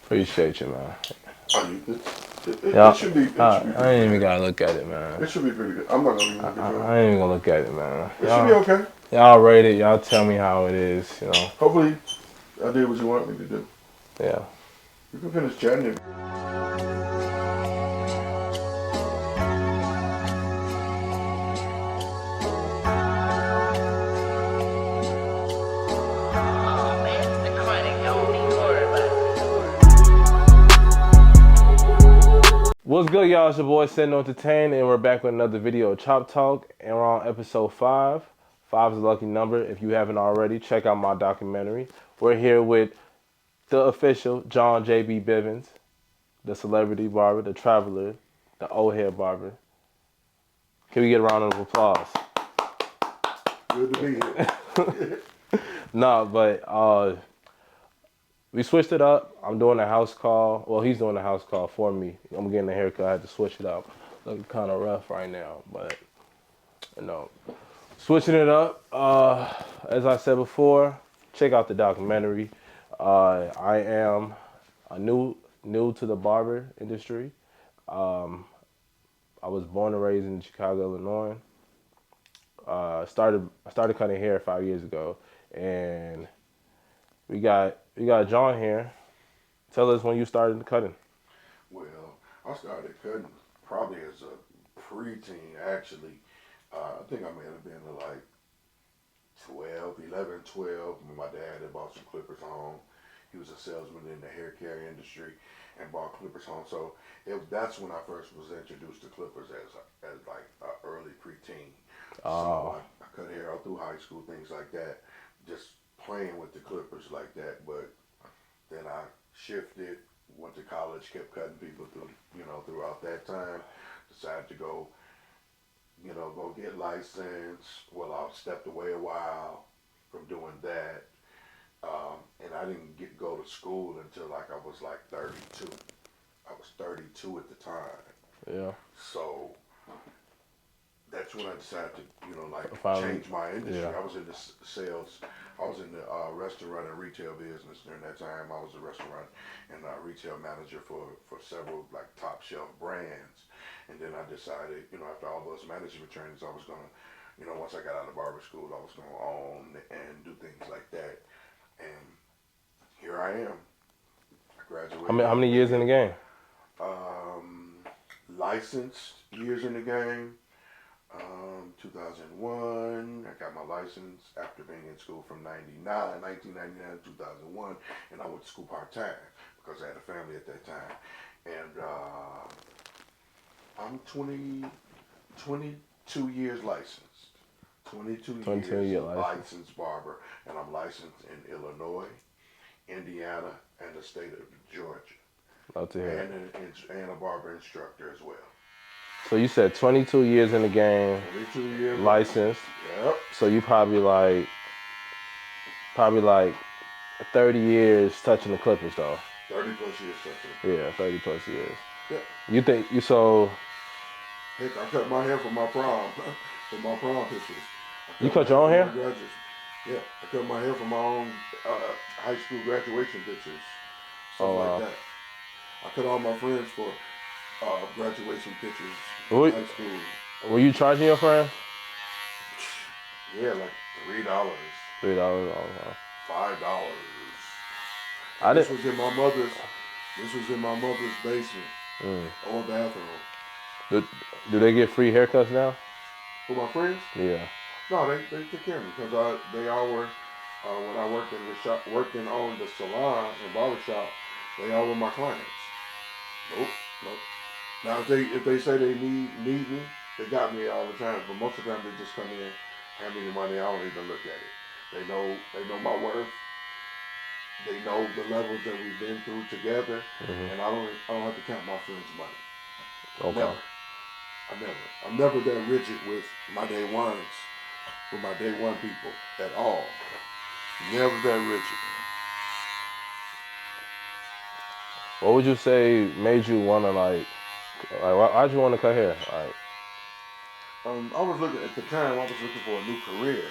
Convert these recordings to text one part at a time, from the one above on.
Appreciate you, man. It should be. It should be pretty I ain't even good. gotta look at it, man. It should be pretty good. I'm not gonna even look at yours. I ain't even gonna look at it, man. It should be okay. Y'all rate it. Y'all tell me how it is. You know. Hopefully, I did what you want me to do. Yeah. You can finish chatting. What's good, y'all? It's your boy Sitting Entertained, and we're back with another video of Chop Talk, and we're on episode 5. 5 is a lucky number. If you haven't already, check out my documentary. We're here with the official John J.B. Bivens, the celebrity barber, the traveler, the old head barber. Can we get a round of applause? Good to be here. No, but we switched it up. I'm doing a house call. Well, he's doing a house call for me. I'm getting a haircut. I had to switch it up. Looking kind of rough right now, but you know, switching it up. As I said before, check out the documentary. I am a new to the barber industry. I was born and raised in Chicago, Illinois. I started cutting hair 5 years ago, and we got John here. Tell us when you started cutting. Well, I started cutting probably as a preteen, actually. I think I may have been like 11, 12, when my dad had bought some clippers home. He was a salesman in the hair care industry and bought clippers home. So that's when I first was introduced to clippers as like early preteen. Oh. So I cut hair all through high school, things like that, just playing with the clippers like that. But then I shifted, went to college, kept cutting people throughout that time. Decided to go get licensed. Well, I stepped away a while from doing that. And I didn't go to school until like I was like 32. I was 32 at the time. Yeah. So that's when I decided to, change my industry. Yeah. I was in the sales. I was in the restaurant and retail business during that time. I was a restaurant and retail manager for several like top shelf brands. And then I decided, after all those management trainings, I was gonna, once I got out of barber school, I was gonna own and do things like that. And here I am. I graduated. How many years in the game? Licensed years in the game. 2001, I got my license after being in school from 1999 to 2001, and I went to school part-time because I had a family at that time. And I'm 22 years licensed. 22 years licensed barber, and I'm licensed in Illinois, Indiana, and the state of Georgia. Love to hear. And a barber instructor as well. So you said 22 years in the game, 22 years licensed. Yep. So you probably like 30 years touching the clippers though. 30 plus years touching. Yeah, 30 plus years. Yeah. You think you so? Heck, I cut my hair for my prom, for my prom pictures. You cut your own hair? Yeah, I cut my hair for my own high school graduation pictures, stuff like that. I cut all my friends for graduation pictures in high school. Were you charging your friends? Yeah, like $3. $3. Oh, wow. $5. This was in my mother's basement or bathroom. Do they get free haircuts now? For my friends? Yeah. No, they took care of me because they all were when I worked in the shop, working on the salon and barber shop. They all were my clients. Nope. Now if they say they need me, they got me all the time. But most of the time they just come in, hand me the money. I don't even look at it. They know my worth. They know the levels that we've been through together, and I don't have to count my friends' money. Okay. I'm never that rigid with my day ones, with my day one people at all. Never that rigid. What would you say made you want to why'd you want to cut hair? Like, I was looking at the time. I was looking for a new career,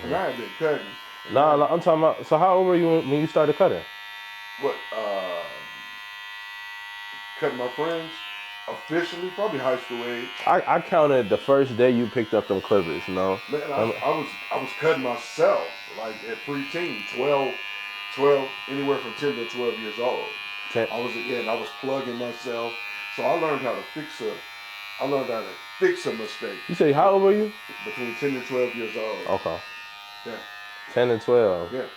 and I had been cutting. I'm talking about. So how old were you when you started cutting? What? cutting my friends officially, probably high school age. I counted the first day you picked up them clippers, you know? Man, I was cutting myself like at preteen, 12, anywhere from 10 to 12 years old. Ten, And I was plugging myself. So I learned how to fix a mistake you say, how old were you? between 10 and 12 years old. Okay. Yeah, 10 and 12. yeah.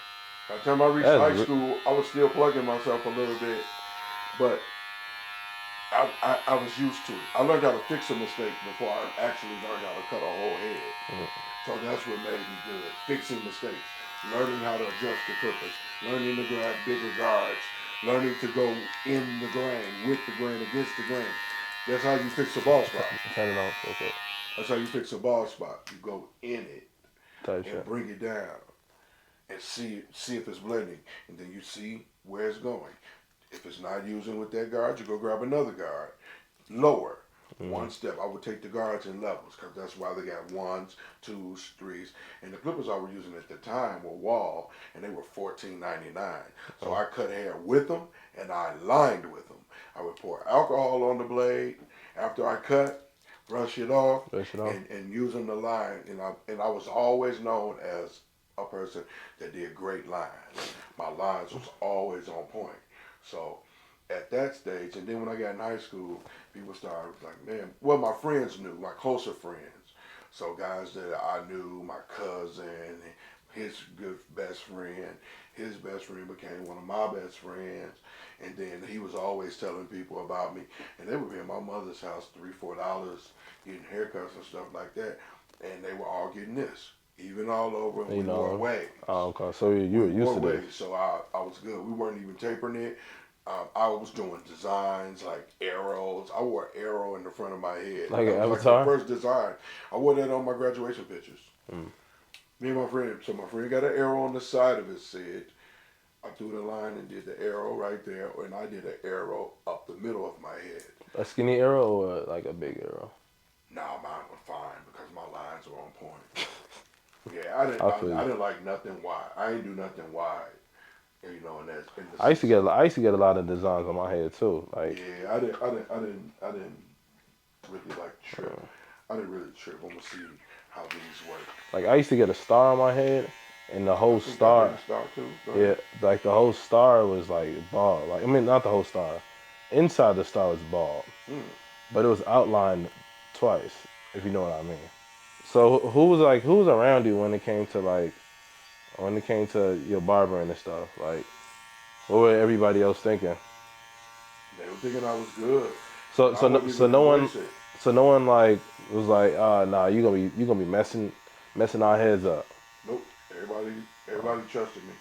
By the time I reached That's high school, I was still plugging myself a little bit, but I was used to it. I learned how to fix a mistake before I actually learned how to cut a whole head. So that's what made me good. Fixing mistakes, learning how to adjust the clippers, learning to grab bigger guards, learning to go in the grain, with the grain, against the grain. That's how you fix a ball spot. Turn it off. Okay. That's how you fix a ball spot. You go in it Type and shit. bring it down and see if it's blending, and then you see where it's going. If it's not using with that guard, you go grab another guard, lower. One step. I would take the guards in levels because that's why they got ones, twos, threes. And the clippers I was using at the time were Wall, and they were $14.99. So I cut hair with them, and I lined with them. I would pour alcohol on the blade after I cut, brush it off, and use them to line. And I was always known as a person that did great lines. My lines was always on point. So at that stage, and then when I got in high school, people started like, man, well, my friends knew, my closer friends. So guys that I knew, my cousin, his good best friend, his best friend became one of my best friends. And then he was always telling people about me. And they would be in my mother's house, $3, $4, getting haircuts and stuff like that. And they were all getting this. Even all over, and we wore waves. Oh, okay. So you were used to this. So I was good. We weren't even tapering it. I was doing designs like arrows. I wore an arrow in the front of my head. Like an avatar? Like the first design. I wore that on my graduation pictures. Me and my friend. So my friend got an arrow on the side of his head. I threw the line and did the arrow right there, and I did an arrow up the middle of my head. A skinny arrow or like a big arrow? Nah, mine was fine because my lines were on point. Yeah, I didn't like nothing wide. I ain't do nothing wide. You know, and that's. I used to get a lot of designs on my head too. Like yeah, I didn't really like trip. I didn't really trip. I'm gonna see how these work. Like I used to get a star on my head, and the whole star. Star too. Yeah, like the whole star was like bald. Like I mean, not the whole star. Inside the star was bald, but it was outlined twice. If you know what I mean. So who was around you when it came to your barbering and stuff? Like, what were everybody else thinking? They were thinking I was good. So no one like was like, nah, you gonna be messing our heads up. Nope. Everybody trusted me.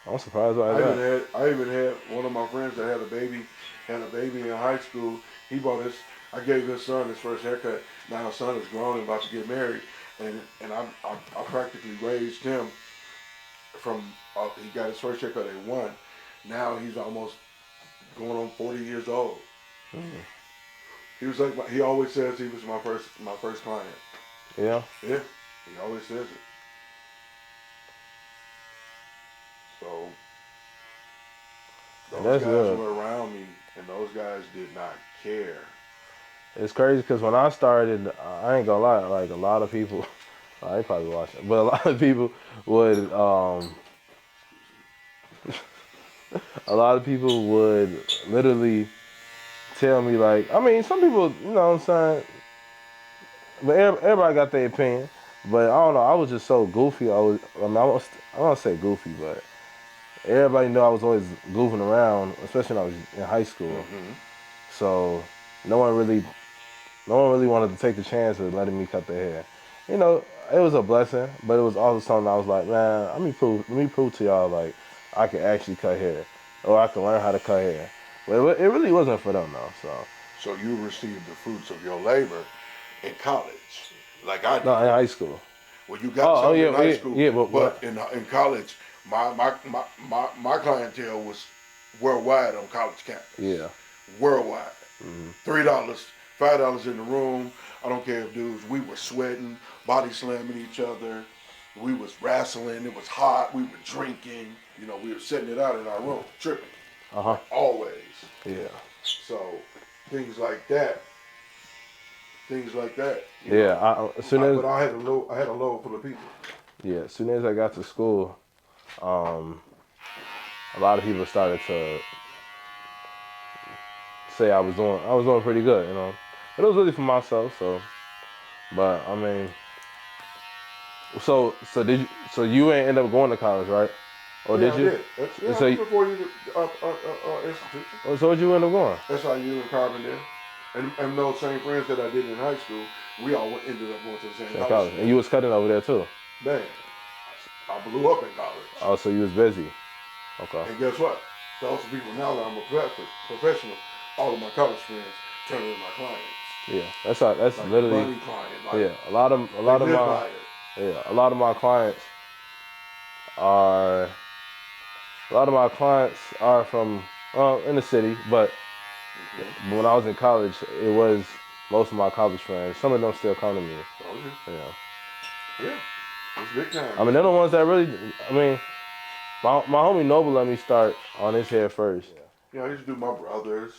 I'm surprised by that. I even had one of my friends that had a baby in high school. He bought his. I gave his son his first haircut. Now his son is grown and about to get married, and I practically raised him from. He got his first haircut at 1. Now he's almost going on 40 years old. He was like he always says he was my first client. Yeah. Yeah, he always says it. So those guys were around me, and those guys did not care. It's crazy because when I started, I ain't gonna lie, like a lot of people, I probably watching, but a lot of people would, a lot of people would literally tell me like, I mean, some people, you know what I'm saying, but everybody got their opinion. But I don't know, I was just so goofy. I don't say goofy, but everybody knew I was always goofing around, especially when I was in high school. So no one really wanted to take the chance of letting me cut their hair. You know, it was a blessing, but it was also something I was like, man, let me prove to y'all like I can actually cut hair, or I can learn how to cut hair. But it really wasn't for them though. So you received the fruits of your labor in college, like I did. No, in high school. Well, you got something in high school, yeah, but in college, my clientele was worldwide on college campus. Yeah, worldwide. $3, $5 in the room. I don't care if dudes. We were sweating, body slamming each other. We was wrestling. It was hot. We were drinking. You know, we were setting it out in our room, tripping. Always. Yeah. So things like that, things like that, you Yeah, know. as soon as But I had a load full of people. yeah, as soon as I got to school, um, a lot of people started to say I was doing pretty good, you know. But it was really for myself, so. But I mean, so you ain't end up going to college, right? Or Yeah, did I you? did. Yeah, I So went to 4 year institution. so what you end up going? SIU and Carbondale. And those same friends that I did in high school, we all ended up going to the same Same college college, and together. you was cutting over there too. Man, I blew up in college. Oh, so you was busy. Okay. And guess what? Those people now that I'm a professional, all of my college friends turn into my clients. Yeah, that's how, that's Like literally money client. Like yeah. A they lot of live my by it. yeah a lot of my clients are a lot of my clients are from in the city, but Mm-hmm. when I was in college, it was most of my college friends. Some of them still come to me. Oh yeah. You know, Yeah. It's big time, I mean man. they're the ones that really. I mean, my homie Noble let me start on his hair first. Yeah. You know, I used to do my brothers.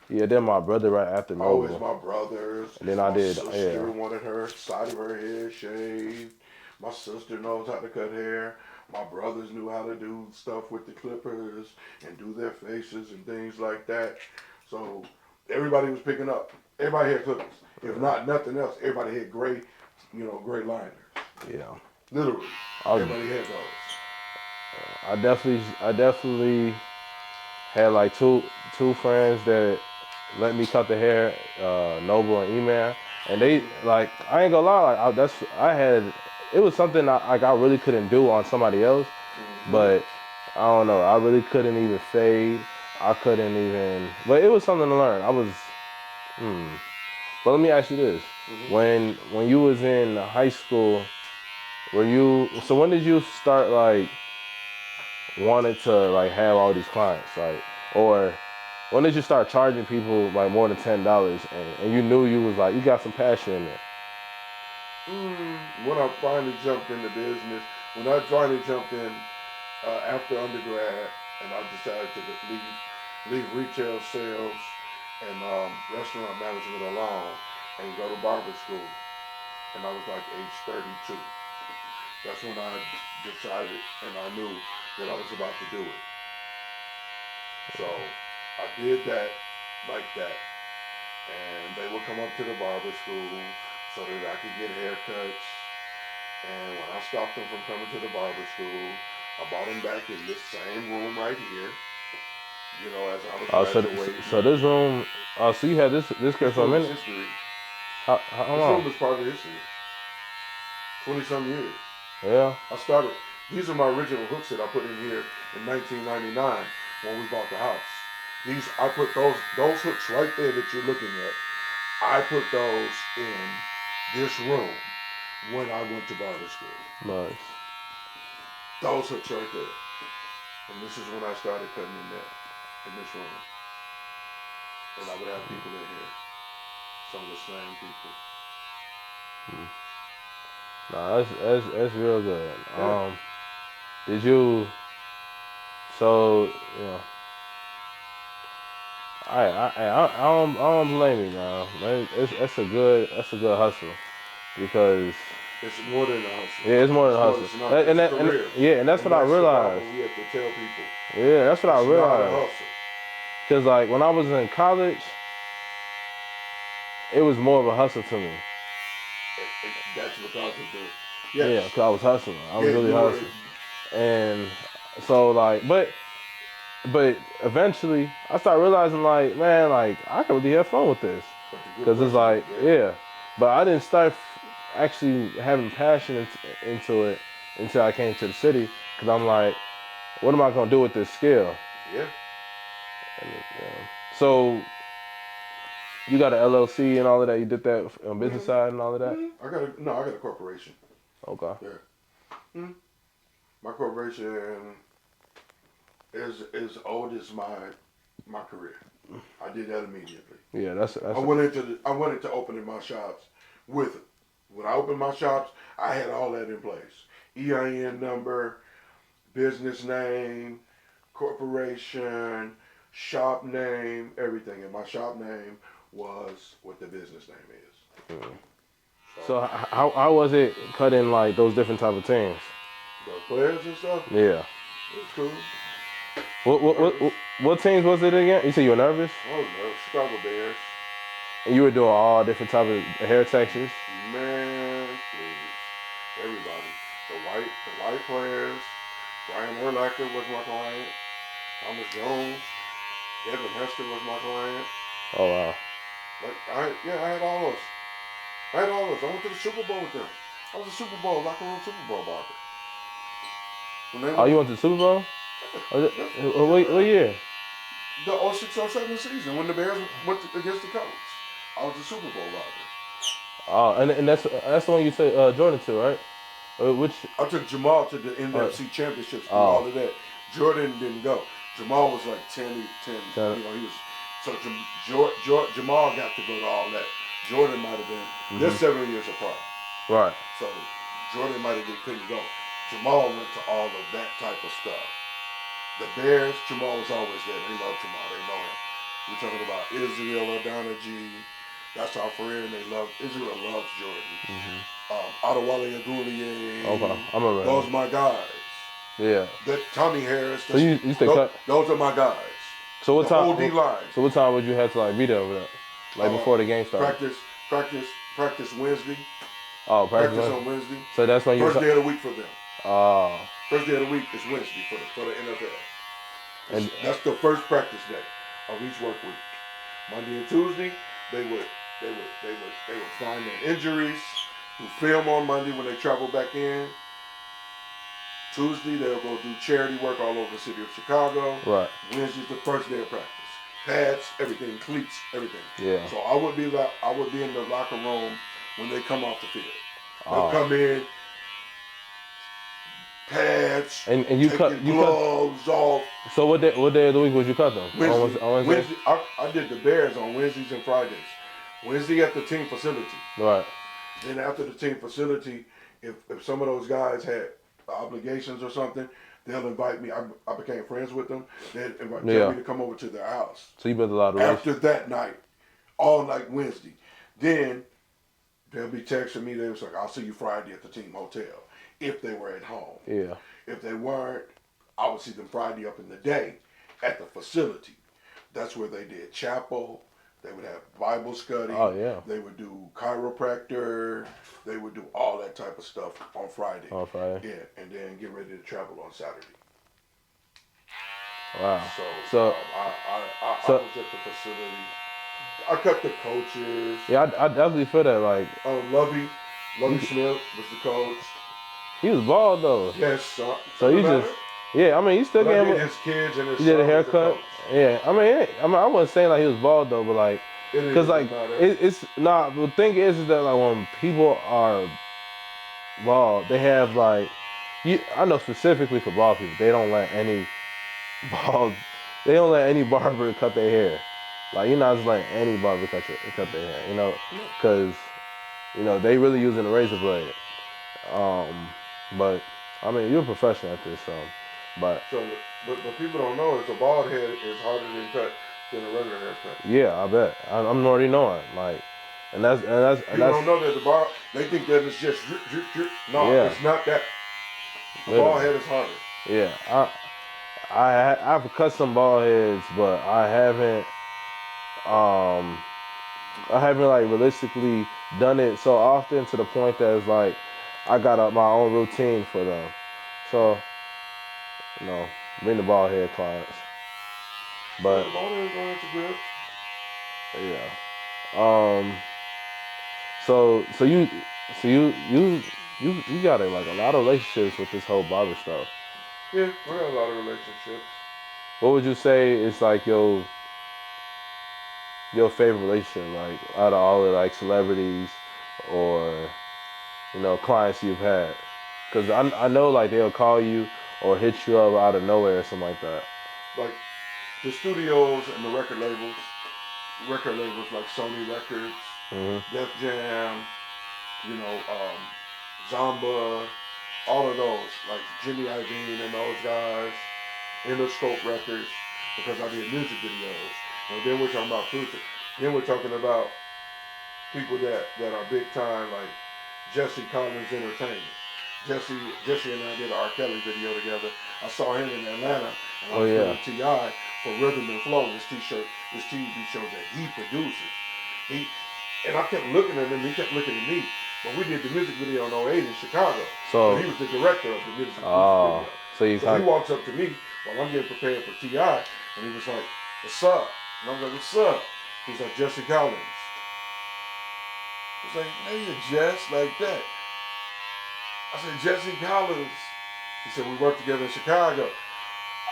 Yeah, then my brother right after Always Noble, my brothers. and then I My did yeah. sister wanted her side of her head shaved. My sister knows how to cut hair. My brothers knew how to do stuff with the clippers and do their faces and things like that. So everybody was picking up. Everybody had clippers. If not nothing else, everybody had gray, gray liners. Yeah, Literally, I was everybody had those. I definitely had like two friends that let me cut the hair, Noble and E-Man, and they like I ain't gonna lie, like I had it was something like I really couldn't do on somebody else, Mm-hmm. but I don't know, I really couldn't even fade, I couldn't even, but it was something to learn. I was, but let me ask you this: Mm-hmm. when you was in high school, were you so when did you start like wanted to like have all these clients like or when did you start charging people like more than $10 and you knew you was like you got some passion in it? When I finally jumped into business, when I finally jumped in after undergrad, and I decided to leave retail sales and restaurant management alone and go to barber school. And I was like age 32. That's when I decided and I knew that I was about to do it. So I did that like that. And they would come up to the barber school so that I could get haircuts. And when I stopped them from coming to the barber school, I brought them back in this same room right here. As I was So graduating. this room, so you had this care This for a room is minute. history. How This long? room is part of history. 20 some years. Yeah. I started, these are my original hooks that I put in here in 1999 when we bought the house. I put those hooks right there that you're looking at. I put those in this room when I went to barber school. Nice. Those hooks right there. And this is when I started cutting in there, in this room. And I would have people in here. Some of the same people. Nah, that's real good. Yeah. Did you so you know I don't blame you, man. That's a good hustle because It's more than a hustle. yeah, it's more than It's a more. hustle. It's not. It's a And career. yeah, and that's And what I that's the realized. problem we have to tell people. Yeah, that's what I It's not a realized. hustle. Cause like when I was in college, it was more of a hustle to me. That's because of the. Yeah, Yes. cause I was hustling. I was Yeah, really you were. hustling, and so like, but eventually I started realizing like, man, like I can really have fun with this, But the good cause it's question like, is, yeah. yeah, but I didn't start actually having passion into it until I came to the city, cause I'm like, what am I gonna do with this skill? Yeah. And, so you got an LLC and all of that. You did that on business Mm-hmm. side and all of that. Mm-hmm. I got a corporation. Okay. Yeah. Mm-hmm. My corporation is as old as my career. I did that immediately. Yeah, I went into opening my shops with it. When I opened my shops, I had all that in place. EIN number, business name, corporation, shop name, everything. And my shop name was what the business name is. Mm. So So how was it cutting like those different type of teams? the players and stuff, Yeah. it was cool. What what what Nervous. what, what teams was it again? You said you were nervous, Oh no, Chicago Bears. and you were doing all different type of hair textures. Man, please. Everybody. The white players. Brian Urlacher was my client. Thomas Jones. Devin Hester was my client. Oh wow. I had all those. I went to the Super Bowl with them. I was a Super Bowl, locker room Super Bowl barber. When they Oh, went you to went to the Super Bowl? the, What year? the 06-07 season when the Bears went against the Colts, I was a Super Bowl barber. Oh, and that's the one you took Jordan to, right? Which? I took Jamal to the Uh, NFC championships through oh, all of that. Jordan didn't go. Jamal was like 10, 10. China. He was. So Jamal got to go to all that. Jordan might have been. They're 7 years apart. Right. So Jordan might have couldn't go. Jamal went to all of that type of stuff. The Bears, Jamal was always there. They love Jamal. They know him. We're talking about Israel Adonijah. That's our friend. They love Israel loves Jordan. Adewale Okay, Agulier. I remember Those him. are my guys. Yeah. That Tommy Harris. So you used to cut. Those are my guys. So what The time? whole D line. So what time would you have to like be there over that? Like Uh, before the game started? practice Wednesday. Oh, practice. Practice on Wednesday. So that's when you First cut. day of the week for them. Oh. First day of the week is Wednesday for the NFL. And That's the first practice day of each work week. Monday and Tuesday, they would find their injuries, do film on Monday when they travel back in. Tuesday they'll go do charity work all over the city of Chicago. right. Wednesday's the first day of practice. Pads, everything, cleats, everything. Yeah. So I would be in the locker room when they come off the field. They'll Oh. come in, pads, And you cut. taking You cut. gloves off. So what day of the week would you cut them? Wednesday, On Wednesday. Wednesday. I did the Bears on Wednesdays and Fridays. Wednesday at the team facility. Right. Then after the team facility, if some of those guys had obligations or something, they'll invite me. I became friends with them. They'd tell me to come over to their house. So you built a lot of After that night, all night Wednesday. Then they'll be texting me. They was like, I'll see you Friday at the team hotel. If they were at home. Yeah. If they weren't, I would see them Friday up in the day at the facility. That's where they did chapel. They would have Bible study. Oh yeah. They would do chiropractor. They would do all that type of stuff on Friday. On Friday. Yeah, and then get ready to travel on Saturday. Wow. So I was at the facility. I cut the coaches. Yeah, I definitely feel that. Like, Lovey Smith was the coach. he was bald though. Yes, So you just, yeah. I mean, you still but I gave did him. his kids and his He did a son was the haircut. coach. Yeah. I wasn't saying like he was bald though, but like, cause like it's nah. The thing is that like when people are bald, they have like, I know specifically for bald people, they don't let any bald, they don't let any barber cut their hair. Like you're not just letting any barber cut their hair, you know, cause they really using a razor blade. But I mean you're a professional at this, so. But people don't know is a bald head is harder to cut than a regular haircut. yeah, I bet. I'm already knowing like, and that's People don't know that the bald. They think that it's just drip, drip, drip. No, Yeah. it's not that. The bald head is harder. Yeah, I've cut some bald heads, but I haven't like realistically done it so often to the point that it's like I got my own routine for them. So, bring the bald head clients. But the bald head is going to grip. yeah. So you got like a lot of relationships with this whole barber stuff. Yeah, we have a lot of relationships. What would you say is like your favorite relationship, like out of all the like celebrities or clients you've had? Because I know like they'll call you or hit you up out of nowhere or something like that. Like the studios and the record labels like Sony Records, Def Jam, Zomba, all of those, like Jimmy Iovine and those guys, Interscope Records. because I did music videos. And then we're talking about producer. Then we're talking about people that are big time, like Jesse Collins Entertainment. Jesse and I did an R. Kelly video together. I saw him in Atlanta, and I Oh was yeah. with T.I. for Rhythm and Flow, this TV show that he produces. He and I kept looking at him, he kept looking at me. But we did the music video in '08 in Chicago. But So he was the director of the music oh, video. so you So he kind walks up to me while I'm getting prepared for T.I. and he was like, "What's up?" And I'm like, "What's up?" He's like, "Jesse Collins." He's like, "Hey, Jess," like that. I said, "Jesse Collins." He said, "We worked together in Chicago."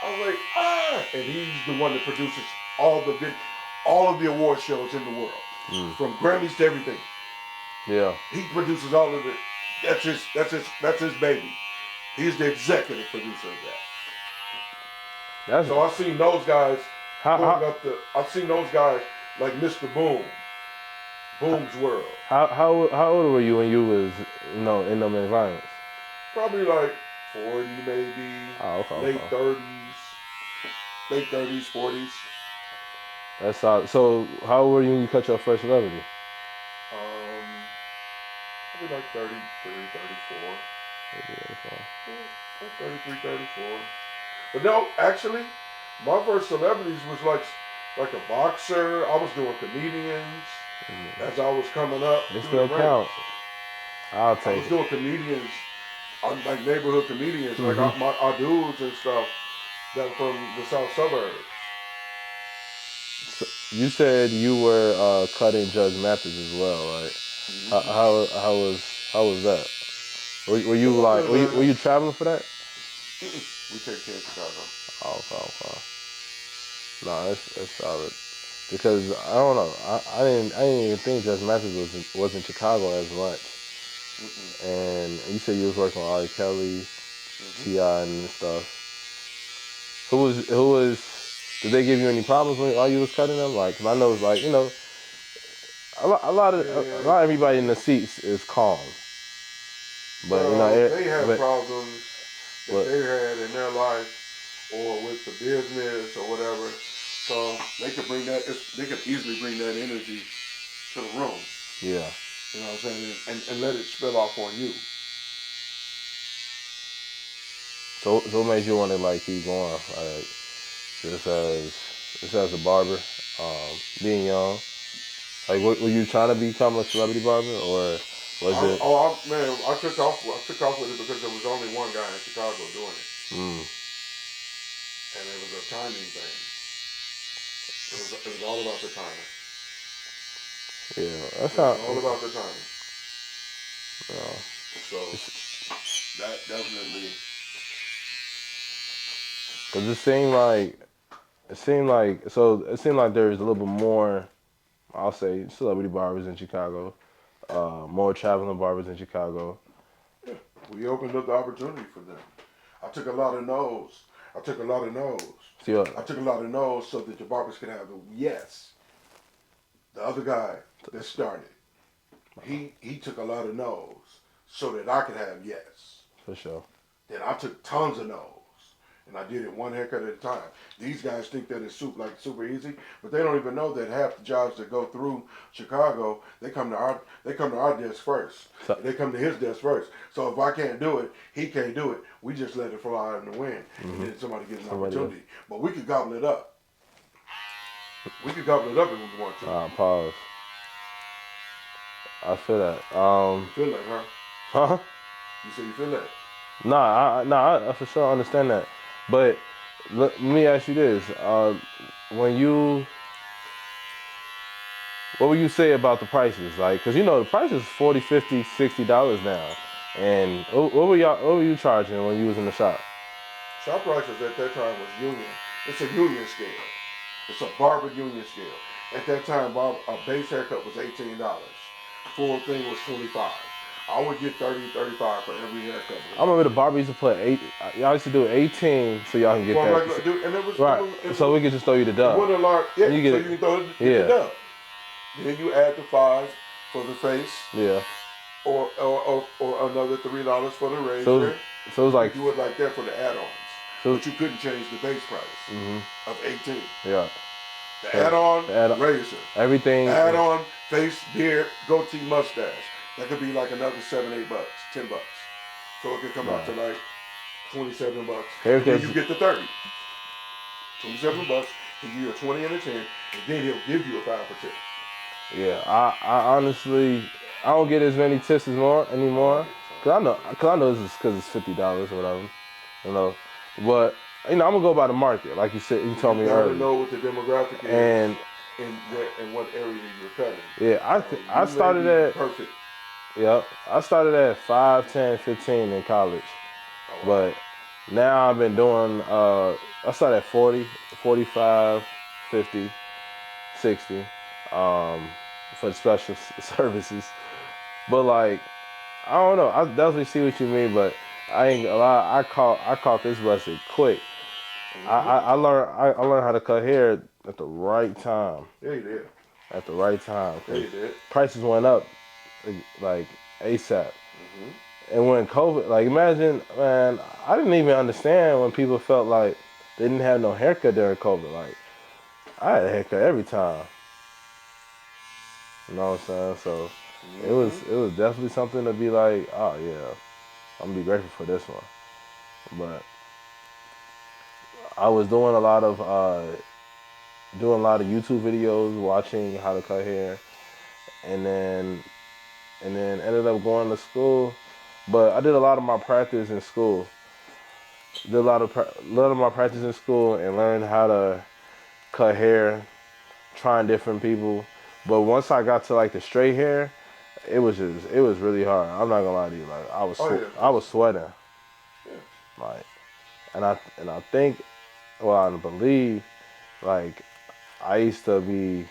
I was like, "Ah!" And he's the one that produces all of the award shows in the world, from Grammys to everything. yeah. He produces all of it. That's his baby. He's the executive producer of that. That's So I've seen those guys how going up to. I've seen those guys like Mr. Boom, Boom's World. how old were you when you was in them environments? Probably like 40, maybe Oh, okay, late okay. 30s, late 30s, 40s. That's all. So how old were you when you cut your first celebrity? Probably like 33, 34. Like 33, 34. But no, actually, my first celebrities was like a boxer. I was doing comedians as I was coming up It through still the ranks. count. I'll I take was it. doing comedians, like neighborhood comedians, like our dudes and stuff that from the south suburbs. So you said you were cutting Judge Mathis as well, right? How was that? Were It you like wasn't were bad. you traveling for that? We take care of Chicago. Oh, okay. No, that's solid. Because I don't know, I didn't even think Judge Mathis was in Chicago as much. And you said you was working with R. Kelly, T.I. and stuff. Who was? Did they give you any problems while you was cutting them? Like, 'cause I know it's like a Yeah, lot of everybody in the seats is calm, but well, they have but problems that but they had in their life or with the business or whatever. So they could bring that. They could easily bring that energy to the room. yeah. You know what I'm saying? And let it spill off on you. So what made you want to like keep going? Like just as a barber, being young. Like, were you trying to become a celebrity barber, or was it? Man, I took off. I took off with it because there was only one guy in Chicago doing it, Mm, and it was a timing thing. It was all about the timing. yeah, that's It was not. all about the timing. Uh, So that definitely. Cause it seemed like there's a little bit more. I'll say celebrity barbers in Chicago, more traveling barbers in Chicago. Yeah, we opened up the opportunity for them. I took a lot of no's. I took a lot of no's. See, I took a lot of no's so that the barbers could have the yes. The other guy that started, he took a lot of no's so that I could have yes. for sure. Then I took tons of no's. And I did it one haircut at a time. These guys think that it's super easy, but they don't even know that half the jobs that go through Chicago, they come to our desk first. So, They come to his desk first. So if I can't do it, he can't do it. We just let it fly out in the wind, and then somebody gets an somebody else. opportunity. But we could gobble it up. We could gobble it up if we want to. Pause. I feel that. You feel that, huh? Huh? You say you feel that? Nah, I for sure understand that. But let me ask you this: when you, what would you say about the prices? Like, cause the prices $40, $50, $60 now. And what were you charging when you was in the shop? Shop prices at that time was union. It's a union scale. It's a barber union scale. At that time, a base haircut was $18. Full thing was 25. I would get 30, 35 for every haircut I because I remember was the a union. barber used to put y'all used to do 18 so y'all can get For a that. regular dude, and Right. So we could just throw you the it dub. wasn't a large, And yeah. you So get you it. can throw it, get the Yeah. dub. Then you add the five for the face, Yeah. or another $3 for the So razor. so it was You like could do it like that for the add-ons. So but you couldn't change the base price of 18. yeah, The add-on, the add- razor. everything. Add-on, face, beard, goatee, mustache. That could be like another $7, $8, $10. So it could come out to like $27. And then you Haircuts. get the 30. $27. He'll give you a 20 and a 10, and then he'll give you a 5%. Yeah, I honestly I don't get as many tips as more anymore. Cause I know this is because it's $50 or whatever, you know. But you know, I'm gonna go by the market, like you said. You told me You gotta earlier. know what the demographic is And in what area you're cutting. yeah, I You may started be at perfect. yep. I started at 5, 10, 15 in college, Oh, wow. but now I've been doing. I started at 40, 45, 50, 60 for the special services. But like, I don't know. I definitely see what you mean, but I ain't a lot. I caught this blessing quick. I learned how to cut hair at the right time. Yeah, you did. At the right time, Yeah, cause you did. prices went up like ASAP. And when COVID, like imagine, man, I didn't even understand when people felt like they didn't have no haircut during COVID. Like I had a haircut every time. You know what I'm saying? So it was definitely something to be like, oh yeah, I'm gonna be grateful for this one. But I was doing a lot of YouTube videos, watching how to cut hair, and then ended up going to school. But I did a lot of my practice in school. Did a lot of my practice in school and learned how to cut hair, trying different people. But once I got to like the straight hair, it was really hard. I'm not gonna lie to you. Like Oh, yeah. I was sweating. Yeah. Like and I think, well, I believe, like I used to be.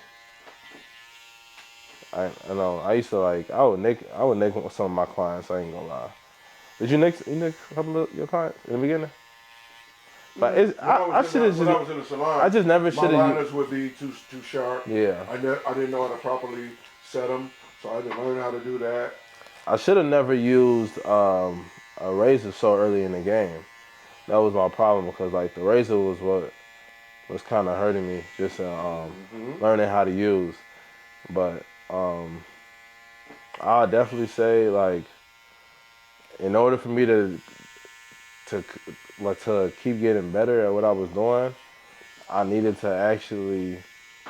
I know I used to like I would nick some of my clients. I ain't gonna lie. Did you nick a couple of your clients in the beginning? But I should have When I just was in the salon, I just never my should have. liners would be too sharp. Yeah, I didn't know how to properly set them, so I had to learn how to do that. I should have never used a razor so early in the game. That was my problem because like the razor was what was kind of hurting me just learning how to use. But I'll definitely say like in order for me to to keep getting better at what I was doing, I needed to actually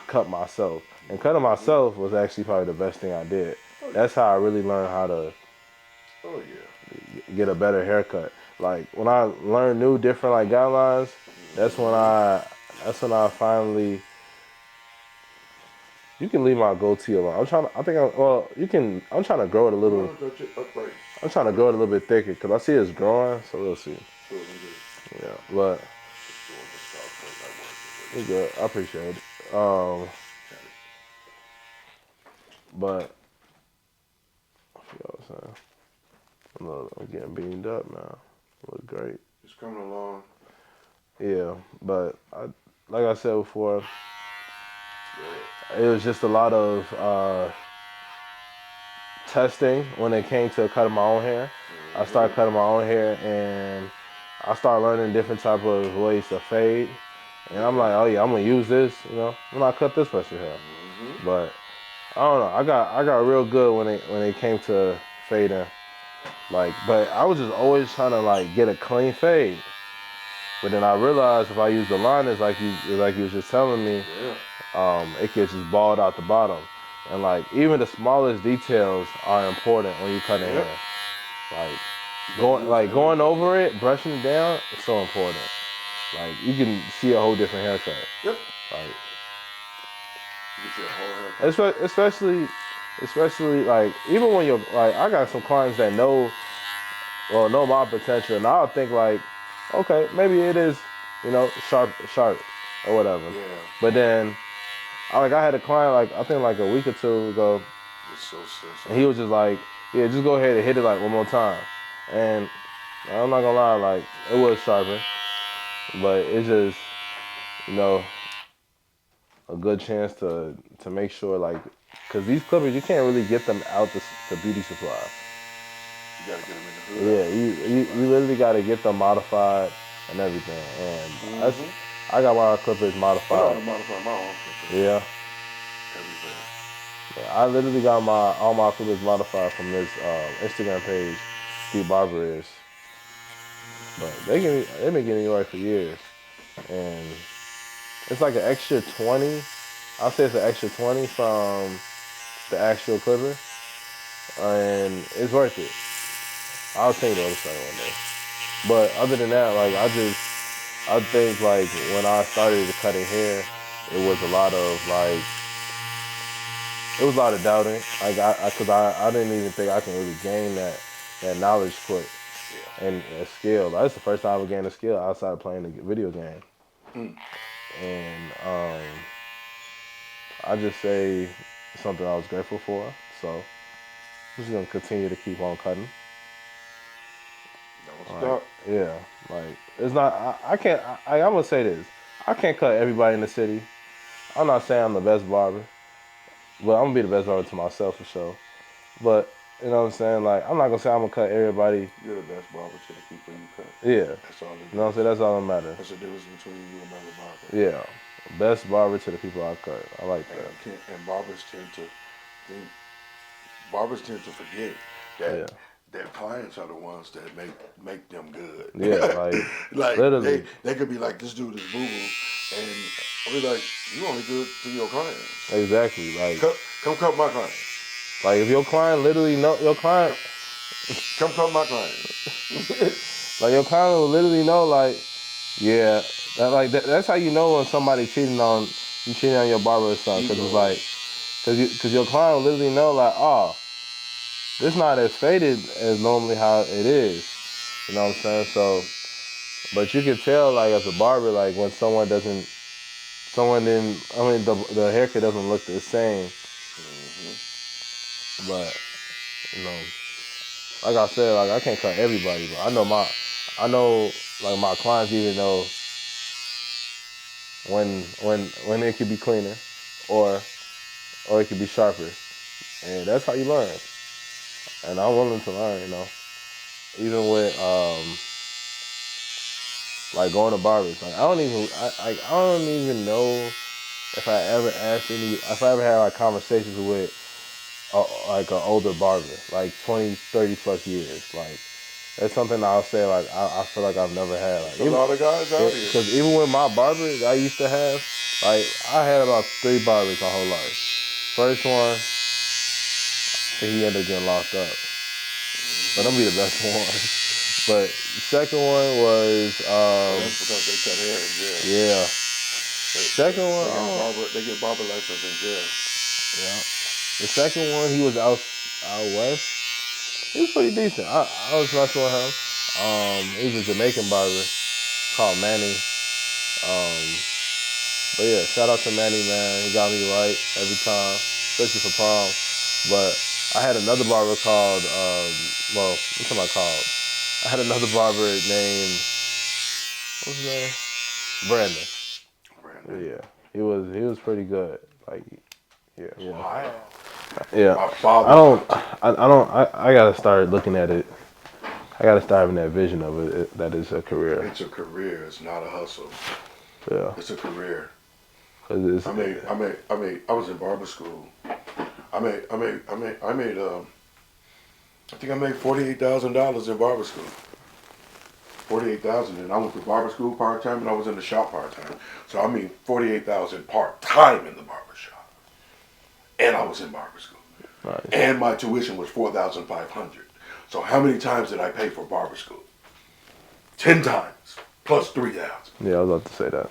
cut myself. And cutting myself was actually probably the best thing I did. That's how I really learned how to Oh yeah. get a better haircut. Like when I learned new different like guidelines, that's when I finally you can leave my goatee alone. I think well, you can I'm trying to grow it a little. I'm trying to grow it a little bit thicker because I see it's growing, so we'll see. Yeah, but it's good. I appreciate it. But I forgot what I was saying. I'm getting beamed up now. Look great. It's coming along. Yeah, but like I said before, it was just a lot of testing when it came to cutting my own hair. I started cutting my own hair and I started learning different type of ways to fade. And I'm like, oh yeah, I'm gonna use this, you know, when I cut this person's hair. But I don't know. I got real good when it came to fading. Like, but I was just always trying to like get a clean fade. But then I realized if I use the liners like you was just telling me, it gets just balled out the bottom. And like even the smallest details are important when you cutting hair. Like going over it, brushing it down, it's so important. Like you can see a whole different haircut. Yep. Like You can see a whole haircut. especially like even when you're like I got some clients that know my potential and I'll think like, okay, maybe it is, you know, sharp or whatever. Yeah. But then I had a client like I think like a week or two ago It's so and he was just like, yeah, just go ahead and hit it like one more time. And I'm not gonna lie, like it was sharper. But it's just, you know, a good chance to make sure like because these clippers you can't really get them out the beauty supply. You gotta get them in the hood. Yeah, you literally gotta get them modified and everything. And Mm-hmm. I got my clippers I know how modified. to modify my own clippers. Yeah, Everything. I literally got all my clippers modified from this Instagram page, Steve Barber is. But they've been getting me right for years, and it's like an extra 20. I'll say it's an extra 20 from the actual clipper, and it's worth it. I'll tell you the other side one day. But other than that, like I think like when I started cutting hair, it was a lot of like it was a lot of doubting. Like cause I didn't even think I can really gain that knowledge quick Yeah. and a skill. That's the first time I ever gained a skill outside of playing a video game. Mm. And I just say something I was grateful for. So I'm just gonna continue to keep on cutting. Don't Like, stop. yeah, like it's not. I can't. I'm gonna say this. I can't cut everybody in the city. I'm not saying I'm the best barber, but I'm gonna be the best barber to myself for sure. But you know what I'm saying? Like, I'm not gonna say I'm gonna cut everybody. You're the best barber to the people you cut. Yeah, That's all you it know what I'm is. saying? That's all that matters. That's the difference between you and another barber. Yeah, best barber to the people I cut. I like that. And think barbers tend to forget that Yeah, their clients are the ones that make them yeah, good. like Like literally, they could be like, this dude is boo boo, and I'll be like, you only good to your clients. exactly. Come cut my clients. Like if your client literally know your client, Come cut my clients. like your client will literally know, like, yeah, that's how you know when somebody cheating on your barber or something, because it's Ego. like, because your client will literally know, like, oh, this not as faded as normally how it is. You know what I'm saying? So, but you can tell, like, as a barber, like, when someone didn't, I mean, the haircut doesn't look the same. Mm-hmm. But, you know, like I said, like, I can't cut everybody, but I know, like, my clients even know when it could be cleaner, or it could be sharper. And that's how you learn. And I'm willing to learn, you know. Even with like going to barbers. Like I don't even know if I ever had like conversations with like an older barber, like 20, 30 plus years. Like that's something I'll say like I feel like I've never had. Like There's a lot of guys out here. because even with my barber that I used to have, like I had about 3 barbers my whole life. First one, he ended up getting locked up, but I'm be the best one. But the second one was Well, that's because they cut hair in jail. yeah. Second one, They get barber license in jail. yeah. The second one, he was out west. He was pretty decent. I was messing with him. He was a Jamaican barber called Manny. Um, but yeah, shout out to Manny, man. He got me right every time, especially for prom. But I had another barber called, well, what's my called? I had another barber named, what's his name? Brandon. Brandon. Yeah, he was pretty good. Like, yeah. Wow. Yeah, My father I don't. taught I don't. I gotta start looking at it. I gotta start having that vision of that is a career. it's a career. It's not a hustle. Yeah, It's a career. 'cause it's, I was in barber school. I made I think I made $48,000 in barber school. 48,000, and I went to barber school part time, and I was in the shop part time. So I mean 48,000 part time in the barber shop, and I was in barber school, nice. and my tuition was 4,500. So how many times did I pay for barber school? 10 times plus 3,000. Yeah, I was about to say that.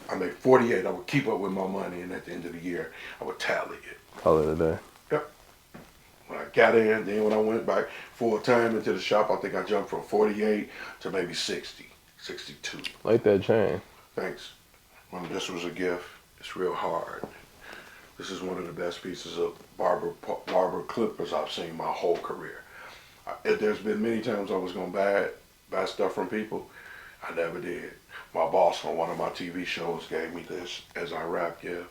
I made 48. I would keep up with my money, and at the end of the year, I would tally it. Call it a day. Yep. When I got in, then when I went back full time into the shop, I think I jumped from 48 to maybe 60, 62. Like that chain. Thanks. Well, this was a gift. It's real hard. This is one of the best pieces of barber clippers I've seen my whole career. There's been many times I was going to buy stuff from people. I never did. My boss on one of my TV shows gave me this as our wrap gift,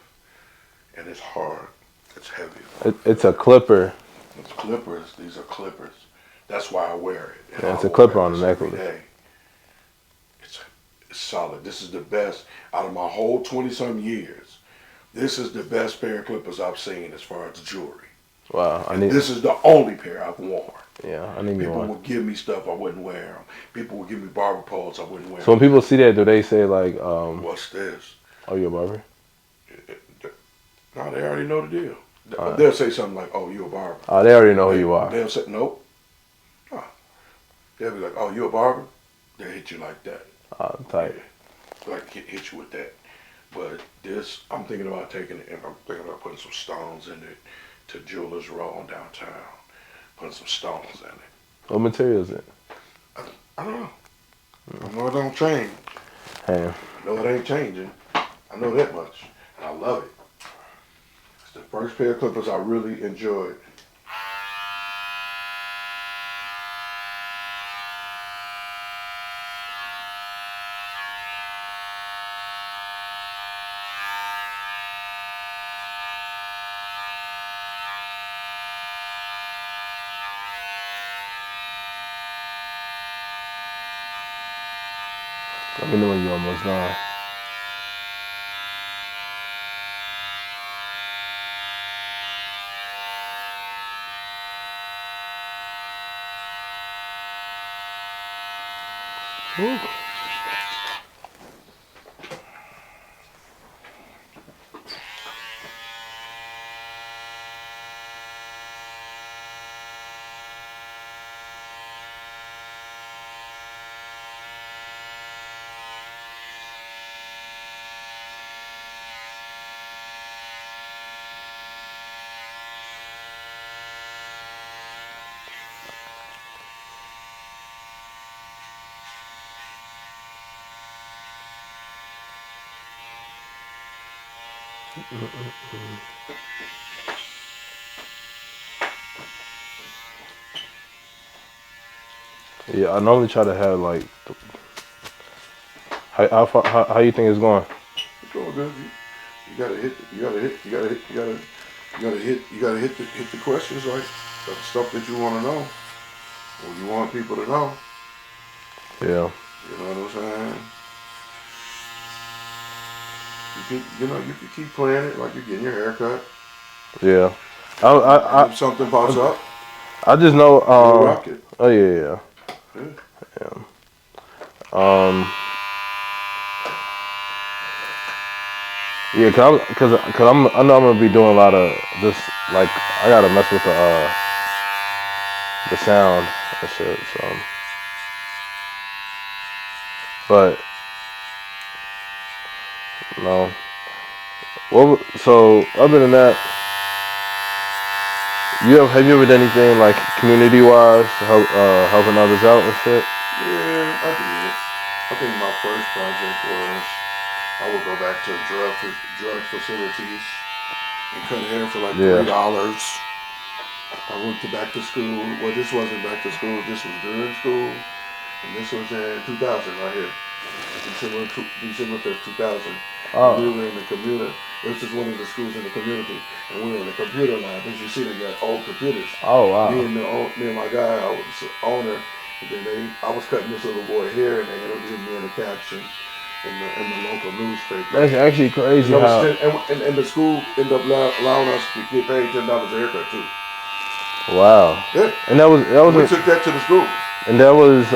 and it's hard. It's heavy. It's a clipper. It's clippers. These are clippers. That's why I wear it. And Yeah, it's I a will clipper wear on this the every necklace. day. It's solid. This is the best out of my whole 20-some years. This is the best pair of clippers I've seen as far as jewelry. Wow, And this is the only pair I've worn. I need me People one. would give me stuff, I wouldn't wear them. People would give me barber poles, I wouldn't wear So when them. people see that, do they say like, What's this? "Oh, you're a barber"? No, they already know the deal. Alright. They'll say something like, "Oh, you a barber." Oh, they already know who you are. They'll say, "Nope." No. They'll be like, "Oh, you a barber?" They'll hit you like that. Tight. Yeah. Like hit you with that. But this, I'm thinking about taking it, and I'm thinking about putting some stones in it to Jewelers Row in downtown. Putting some stones in it. What material is it? I don't know. I know it don't change. Hey, I know it ain't changing. I know that much. And I love it. It's the first pair of clippers I really enjoyed. let me know when you're almost done. Woo. Yeah, I normally try to have like, how you think it's going? It's going good. You gotta hit. You gotta hit. You gotta hit. You gotta hit. You gotta hit the questions right. The stuff that you want to know, or you want people to know. Yeah. You know what I'm saying? You can keep playing it like you're getting your hair cut. Yeah. And if something pops up, I just know. you'll rock it. Oh yeah. Yeah. Yeah. Um. Yeah, I know I'm gonna be doing a lot of this. Like I gotta mess with the sound and shit. So, but no. So other than that, have you ever done anything like community wise to helping others out and shit? Yeah, I did. I think my first project was I would go back to drug facilities and cut hair for like Yeah. $3. I went to back to school. Well, this wasn't back to school. This was during school, and this was in 2000 right here, December 5th, 2000. And we Oh. were in the computer. This is one of the schools in the community, and we were in the computer lab. As you see, they got old computers. Oh wow. Me and my guy, I was the owner. And then I was cutting this little boy hair, and they interviewed me in the caption in the local newspaper. That's actually crazy how. And the school ended up allowing us to get paid $10 a haircut too. Wow. Yeah. And that was We took that to the school. and that was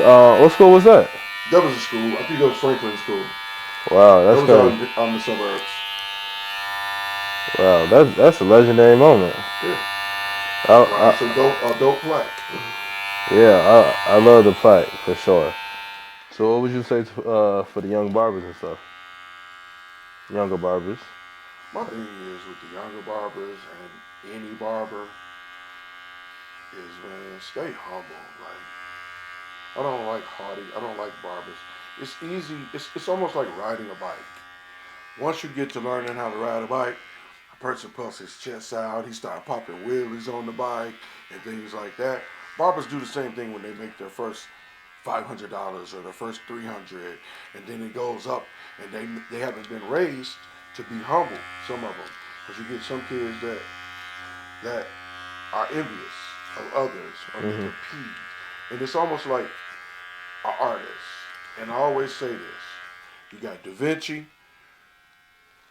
what school was that? That was a school. I think that was Franklin School. Wow, That that's was crazy. out in the suburbs. Wow, that's a legendary moment. Yeah. I, It's a dope plaque. yeah, I love the plaque for sure. So what would you say for the young barbers and stuff? Younger barbers. My thing is with the younger barbers and any barber is, man, stay humble. Like, I don't like haughty. I don't like barbers. It's easy. It's almost like riding a bike. Once you get to learning how to ride a bike, a person puffs his chest out. He starts popping wheelies on the bike and things like that. Barbers do the same thing when they make their first $500 or their first 300, and then it goes up, and they haven't been raised to be humble. Some of them, because you get some kids that are envious of others or they compete and it's almost like an artist. And I always say this: you got Da Vinci,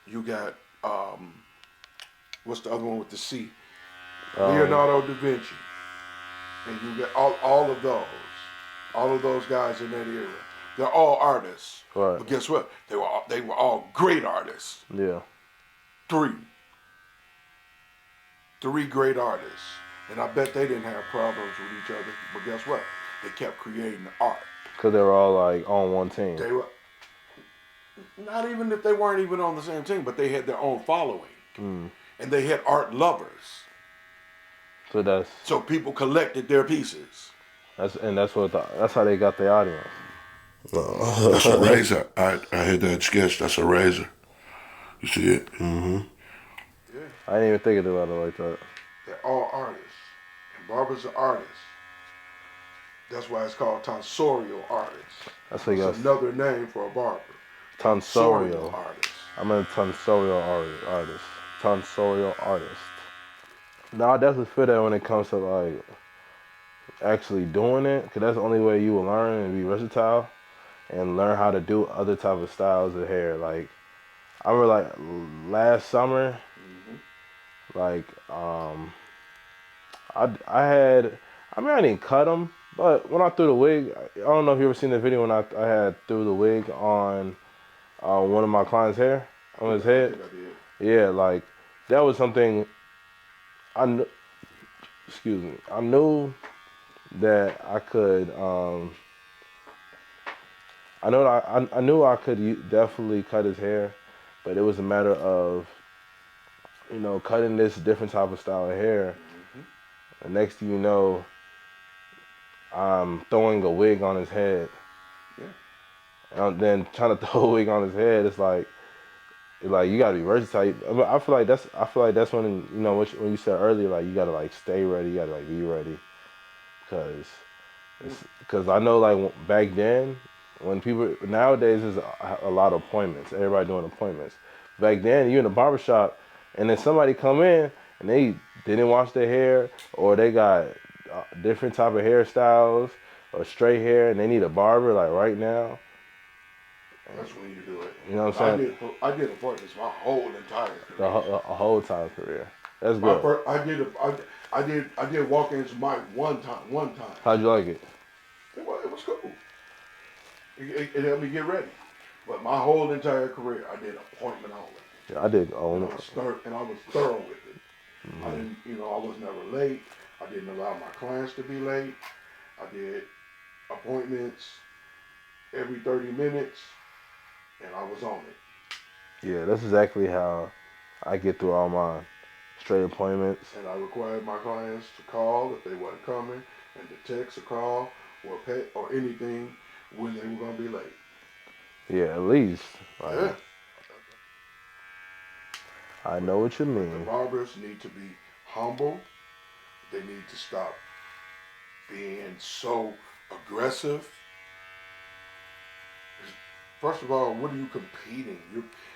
you got what's the other one with the C? Um, Leonardo da Vinci, and you got all of those guys in that era. They're all artists, right. but guess what? They were all great artists. Yeah. Three, three great artists, and I bet they didn't have problems with each other. But guess what? They kept creating art. Because they were all like on one team. They were not even if they weren't even on the same team, but they had their own following, Mm. and they had art lovers. So So people collected their pieces. that's how they got the audience. That's a razor. I had that sketch. That's a razor. You see it? Mm-hmm. Yeah. I didn't even think about it like that. They're all artists. And Barber's an artist. That's why it's called tonsorial artist. That's what you It's got. another name for a barber. Tonsorial. Artist. I'm a tonsorial artist. Tonsorial artist. Now I definitely feel that when it comes to like actually doing it, because that's the only way you will learn and be versatile and learn how to do other type of styles of hair. Like I remember like last summer, like I didn't cut them, but when I threw the wig, I don't know if you ever seen the video when I had threw the wig on one of my clients' hair on his head. I did. Yeah, like that was something I knew. Excuse me. I knew that I could. I knew I could definitely cut his hair, but it was a matter of cutting this different type of style of hair. The next thing you know, I'm throwing a wig on his head. Yeah. And then trying to throw a wig on his head, it's like you gotta be versatile. I feel like that's when when you said earlier, like you gotta like stay ready, you gotta like be ready, because I know like back then when people nowadays is a lot of appointments, everybody doing appointments. Back then you in the barbershop and then somebody come in and they didn't wash their hair or they got different type of hairstyles or straight hair and they need a barber like right now. That's when you do it. You know what I'm saying? I did appointments my whole entire career. A whole time career. That's good. I did walk-ins one time. How'd you like it? It was cool. It helped me get ready. But my whole entire career, I did appointment only. Yeah, I did. And I was thorough with it. Mm-hmm. I didn't, I was never late. I didn't allow my clients to be late. I did appointments every 30 minutes, and I was on it. Yeah, that's exactly how I get through all my straight appointments. And I required my clients to call if they weren't coming, and to text or call or pay or anything when they were going to be late. Yeah, at least. Like, yeah. I know what you mean. The barbers need to be humble. They need to stop being so aggressive. First of all, what are you competing?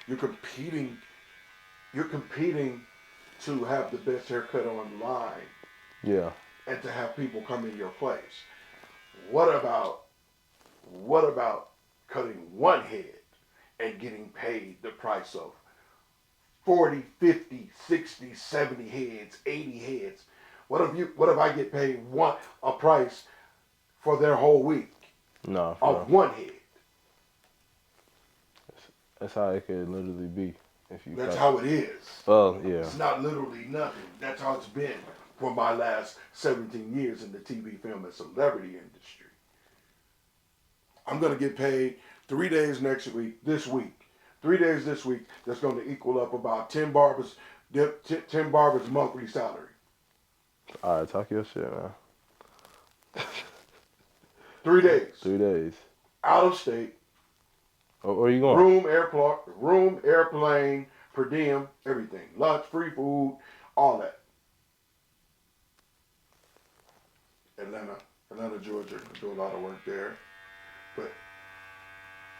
You're competing. You're competing to have the best haircut online. Yeah. And to have people come in your place. What about cutting one head and getting paid the price of 40, 50, 60, 70 heads, 80 heads? What if I get paid a price for their whole week? No. Of one head. That's how it could literally be. That's how it is. Well, yeah. It's not literally nothing. That's how it's been for my last 17 years in the TV, film, and celebrity industry. I'm going to get paid 3 days this week. 3 days this week, that's going to equal up about 10 barbers' monthly salary. All right, talk your shit, man. 3 days. 3 days. Out of state. Where are you going? Room, airplane, per diem, everything. Lunch, free food, all that. Atlanta, Georgia. I do a lot of work there. But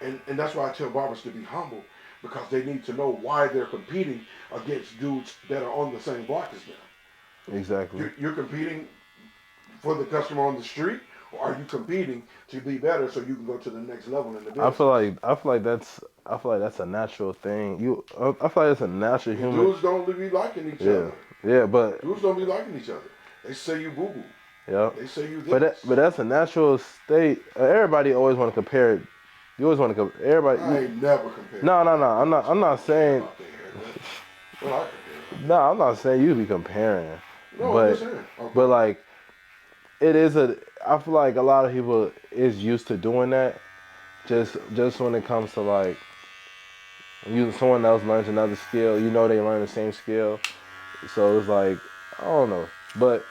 and that's why I tell barbers to be humble, because they need to know why they're competing against dudes that are on the same block as them. Exactly. You're competing for the customer on the street, Or are you competing to be better so you can go to the next level in the business? I feel like that's a natural thing. I feel like it's a natural And human. dudes don't be liking each Yeah, other. yeah, but Dudes don't be liking each other. They say you boo boo. yeah, They say you this. but that's a natural state. Everybody always want to compare it. You always want to compare everybody. I ain't never compared. No, no, no. I'm not saying. Well, I compare. No, I'm not saying you be comparing, No, I'm but just saying. Okay. but like it is a. I feel like a lot of people is used to doing that. Just when it comes to like someone else learns another skill, you know they learn the same skill, so it's like I don't know, but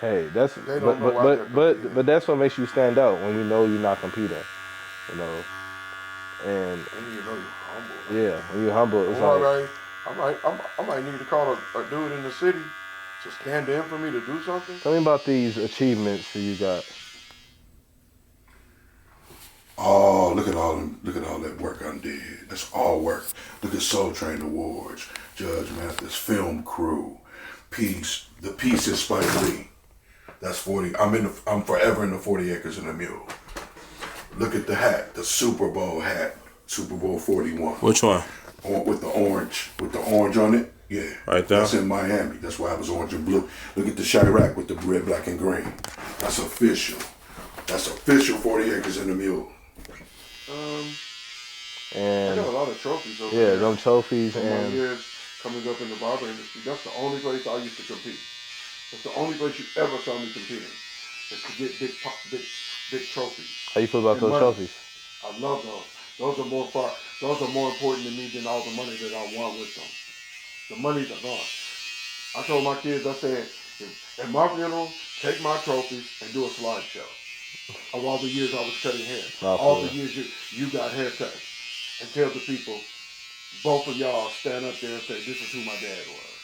hey, that's They don't know why they're competing. but that's what makes you stand out when you know you're not competing, you know, and And you know you're humble. yeah, when you're humble, it's All like right. I might need to call a dude in the city to stand in for me to do something. tell me about these achievements that you got. Oh, look at all that work I did. That's all work. Look at Soul Train Awards, Judge Mathis, Film Crew, The Peace is Spike Lee. That's 40. I'm forever in the 40 Acres and a Mule. Look at the hat, the Super Bowl hat, Super Bowl 41. Which one? With the orange on it. Yeah. Right there? That's in Miami. That's why I was orange and blue. Look at the Chirac with the red, black, and green. That's official. That's official 40 Acres and a Mule. And I got a lot of trophies over yeah, there. them trophies From my and years coming up in the barber industry. That's the only place I used to compete. That's the only place you ever saw me competing. Is to get big trophies. how you feel about And those money. trophies? I love those. Those are more important to me than all the money that I won with them. The money's are gone. I told my kids, I said, at my funeral, take my trophies and do a slideshow of all the years I was cutting hair. All the years you got haircuts. And tell the people, both of y'all stand up there and say, this is who my dad was.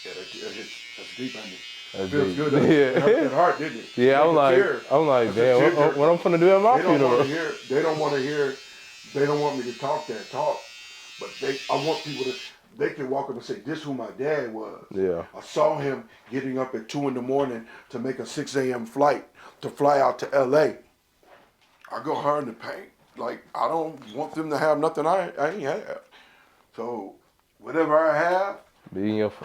Yeah, that's deep, ain't it? That's Feels deep. good. Yeah. That hurt, didn't it? Yeah, I'm like, That's damn, what I'm gonna do at my They don't funeral? want to hear. They don't want to hear. They don't want me to talk that talk. But I want people to. They can walk up and say, "This is who my dad was." Yeah. I saw him getting up at 2 a.m. to make a 6 a.m. flight to fly out to L.A. I go hard in the paint. Like I don't want them to have nothing I ain't have. So whatever I have,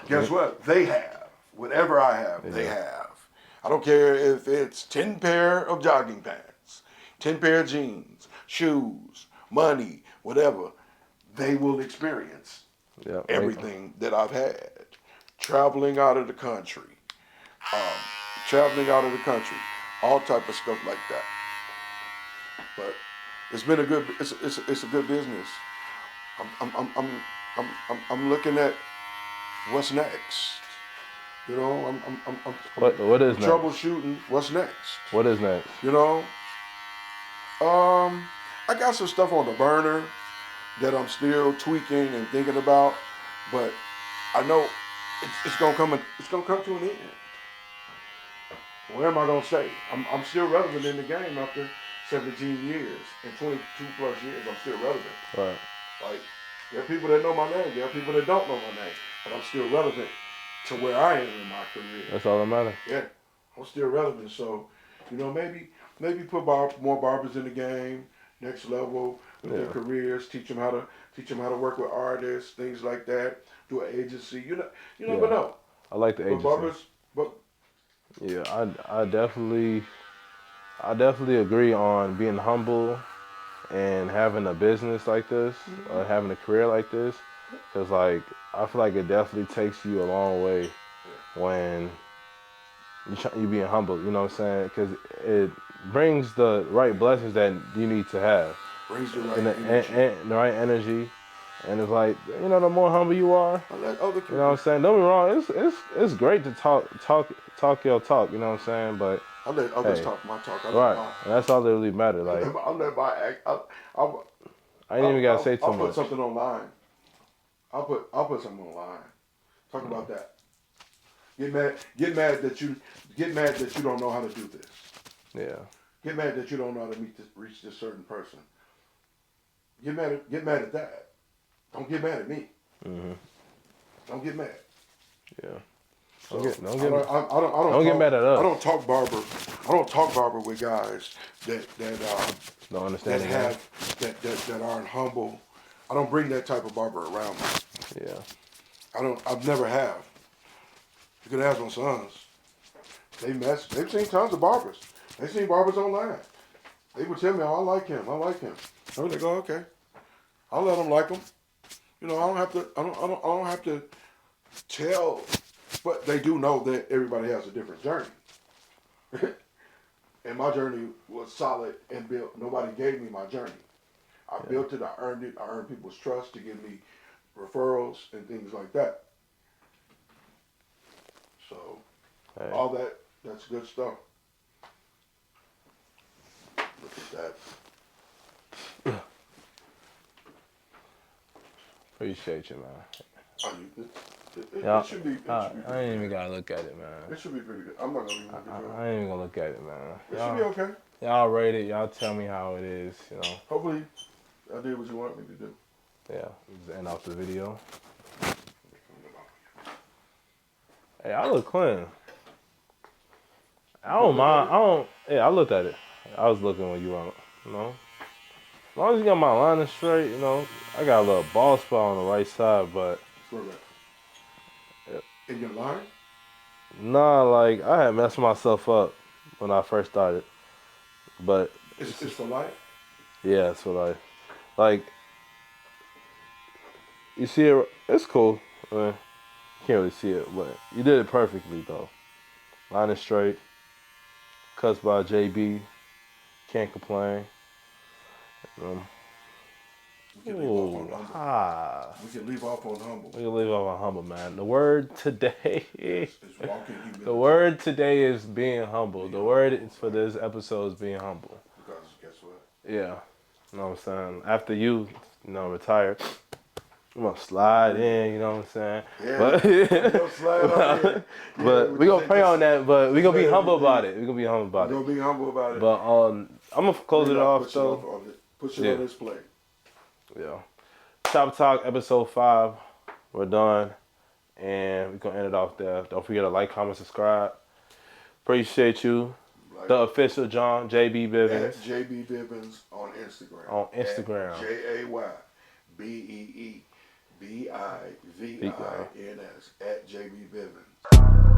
guess what? They have. Whatever I have, they have. I don't care if it's 10 pair of jogging pants, 10 pair of jeans, shoes, money, whatever. They will experience everything that I've had. Traveling out of the country. All type of stuff like that. But it's been a good. It's a good business. I'm looking at what's next. You know, What is next? Troubleshooting. What's next? What is next? You know, I got some stuff on the burner that I'm still tweaking and thinking about, but I know it's gonna come. It's gonna come to an end. Where am I gonna stay? I'm still relevant in the game after 17 years and 22 plus years. I'm still relevant. Right. Like there are people that know my name. There are people that don't know my name, but I'm still relevant to where I am in my career. That's all that matters. Yeah, I'm still relevant. So, maybe put more barbers in the game, next level with their careers. Teach them how to work with artists, things like that. Do an agency. You never know. I like the agency. Yeah, I definitely agree on being humble and having a business like this, or having a career like this, because like I feel like it definitely takes you a long way when you being humble. You know what I'm saying? Because it brings the right blessings that you need to have, Brings the right energy. And the right energy. And it's like, the more humble you are, I let other people. you know what I'm saying? Don't be wrong. It's great to talk your talk. You know what I'm saying? But I let others talk my talk. Right, and that's all that really matters. Like I let my act. I ain't even gotta say too I'll much. put something online. I'll put something online. Talk about that. Get mad that you don't know how to do this. Yeah. Get mad that you don't know how to reach this certain person. Get mad at that. Don't get mad at me. Mhm. Don't get mad. Yeah. So Don't I get, don't get talk, mad at us. I don't talk barber. I don't talk barber with guys that Don't understand that aren't humble. I don't bring that type of barber around me. Yeah. I've never have. You could ask my sons. They've seen tons of barbers. They've seen barbers online. They would tell me, "Oh, I like him. I like him." I would go, "Okay, I'll let them like him." You know, I don't have to. I don't have to tell, but they do know that everybody has a different journey. And my journey was solid and built. Nobody gave me my journey. I built it. I earned it. I earned people's trust to give me referrals and things like that. So all that's good stuff. Look at that. Appreciate you, man. It should be. I ain't even gotta look at it, man. It should be pretty good. I'm not gonna even look at it. I ain't even gonna look at it, man. It should be okay. Y'all rate it. Y'all tell me how it is. You know. Hopefully, I did what you want me to do. Yeah. Just end off the video. Hey, I look clean. I don't mind. Yeah, I looked at it. I was looking when you were, you know. As long as you got my line straight, you know. I got a little bald spot on the right side, but. Where that? In your line? Nah, like I had messed myself up when I first started, but It's for life. yeah, it's what I like. You see it? It's cool. Can't really see it, but you did it perfectly though. Line is straight. Cuts by JB. Can't complain. We can leave off on humble. We can leave off on humble, man. The word today is walking humility. The word today is being humble. The word is for this episode is being humble. Because guess what? Yeah. You know what I'm saying? After you retired, I'm gonna slide in, you know what I'm saying? Yeah. But, slide on in. But we gonna pray on that, but we gonna be humble about it. We gonna be humble about it. We're gonna be humble about it. But I'm gonna close it off though. Push it on this plate. Yeah. Chop Talk episode 5. We're done. And we're gonna end it off there. Don't forget to like, comment, subscribe. Appreciate you. The official John, JB Bivens. At JB Bivens on Instagram. On Instagram. JAYBEEBIVINS at JB Bivens.